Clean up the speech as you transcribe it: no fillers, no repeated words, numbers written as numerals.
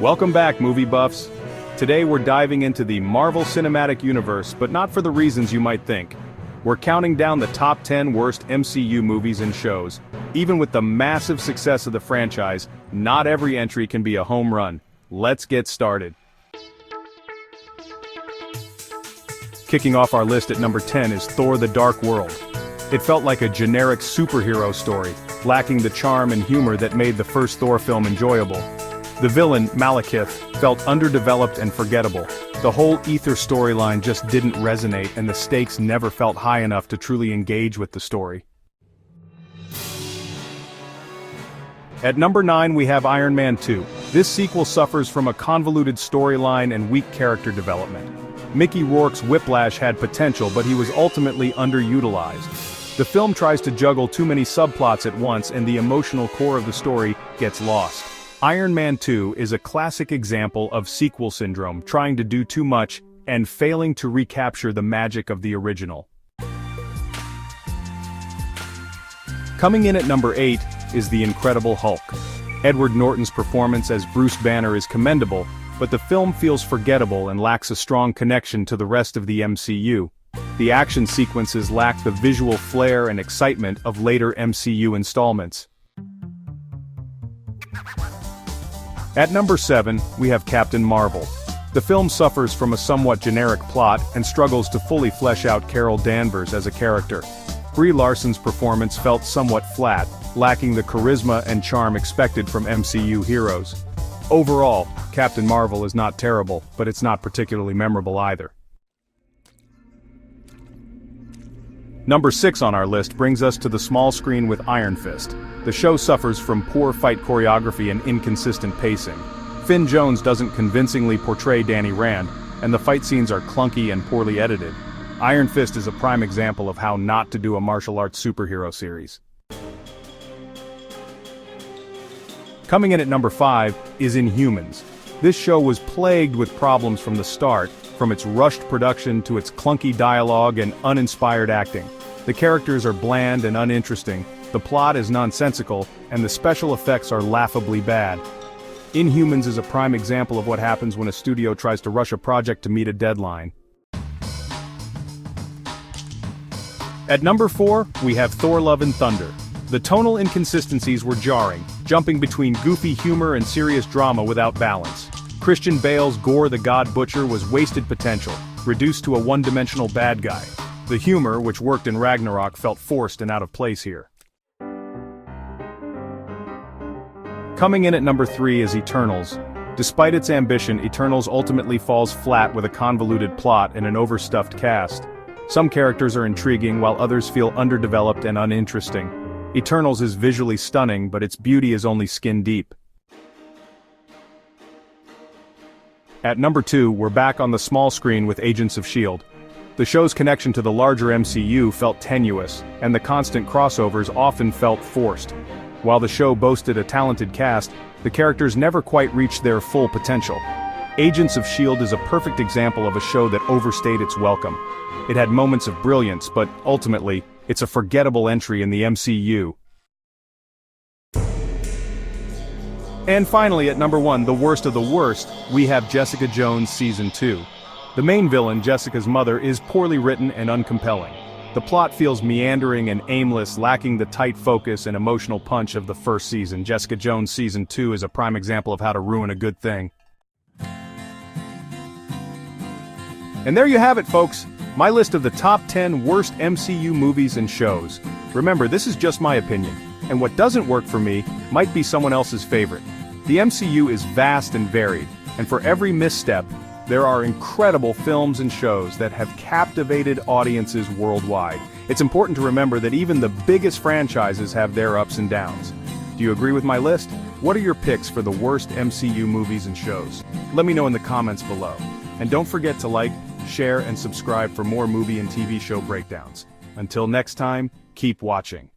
Welcome back, movie buffs. Today we're diving into the Marvel Cinematic Universe, but not for the reasons you might think. We're counting down the top 10 worst MCU movies and shows. Even with the massive success of the franchise, not every entry can be a home run. Let's get started. Kicking off our list at number 10 is Thor: The Dark World. It felt like a generic superhero story, lacking the charm and humor that made the first Thor film enjoyable. The villain, Malekith, felt underdeveloped and forgettable. The whole Aether storyline just didn't resonate, and the stakes never felt high enough to truly engage with the story. At number 9 we have Iron Man 2. This sequel suffers from a convoluted storyline and weak character development. Mickey Rourke's Whiplash had potential, but he was ultimately underutilized. The film tries to juggle too many subplots at once, and the emotional core of the story gets lost. Iron Man 2 is a classic example of sequel syndrome, trying to do too much and failing to recapture the magic of the original. Coming in at number 8 is The Incredible Hulk. Edward Norton's performance as Bruce Banner is commendable, but the film feels forgettable and lacks a strong connection to the rest of the MCU. The action sequences lack the visual flair and excitement of later MCU installments. At number 7, we have Captain Marvel. The film suffers from a somewhat generic plot and struggles to fully flesh out Carol Danvers as a character. Brie Larson's performance felt somewhat flat, lacking the charisma and charm expected from MCU heroes. Overall, Captain Marvel is not terrible, but it's not particularly memorable either. Number 6 on our list brings us to the small screen with Iron Fist. The show suffers from poor fight choreography and inconsistent pacing. Finn Jones doesn't convincingly portray Danny Rand, and the fight scenes are clunky and poorly edited. Iron Fist is a prime example of how not to do a martial arts superhero series. Coming in at number 5 is Inhumans. This show was plagued with problems from the start, from its rushed production to its clunky dialogue and uninspired acting. The characters are bland and uninteresting, the plot is nonsensical, and the special effects are laughably bad. Inhumans is a prime example of what happens when a studio tries to rush a project to meet a deadline. At number 4, we have Thor: Love and Thunder. The tonal inconsistencies were jarring, jumping between goofy humor and serious drama without balance. Christian Bale's Gore the God Butcher was wasted potential, reduced to a one-dimensional bad guy. The humor, which worked in Ragnarok, felt forced and out of place here. Coming in at number 3 is Eternals. Despite its ambition, Eternals ultimately falls flat with a convoluted plot and an overstuffed cast. Some characters are intriguing while others feel underdeveloped and uninteresting. Eternals is visually stunning, but its beauty is only skin deep. At number 2, we're back on the small screen with Agents of S.H.I.E.L.D. The show's connection to the larger MCU felt tenuous, and the constant crossovers often felt forced. While the show boasted a talented cast, the characters never quite reached their full potential. Agents of S.H.I.E.L.D. is a perfect example of a show that overstayed its welcome. It had moments of brilliance, but ultimately, it's a forgettable entry in the MCU. And finally, at number 1, the worst of the worst, we have Jessica Jones Season 2. The main villain, Jessica's mother, is poorly written and uncompelling. The plot feels meandering and aimless, lacking the tight focus and emotional punch of the first season. Jessica Jones Season 2 is a prime example of how to ruin a good thing. And there you have it, folks. My list of the top 10 worst MCU movies and shows. Remember, this is just my opinion, and what doesn't work for me might be someone else's favorite. The MCU is vast and varied, and for every misstep, there are incredible films and shows that have captivated audiences worldwide. It's important to remember that even the biggest franchises have their ups and downs. Do you agree with my list? What are your picks for the worst MCU movies and shows? Let me know in the comments below. And don't forget to like, share, and subscribe for more movie and TV show breakdowns. Until next time, keep watching.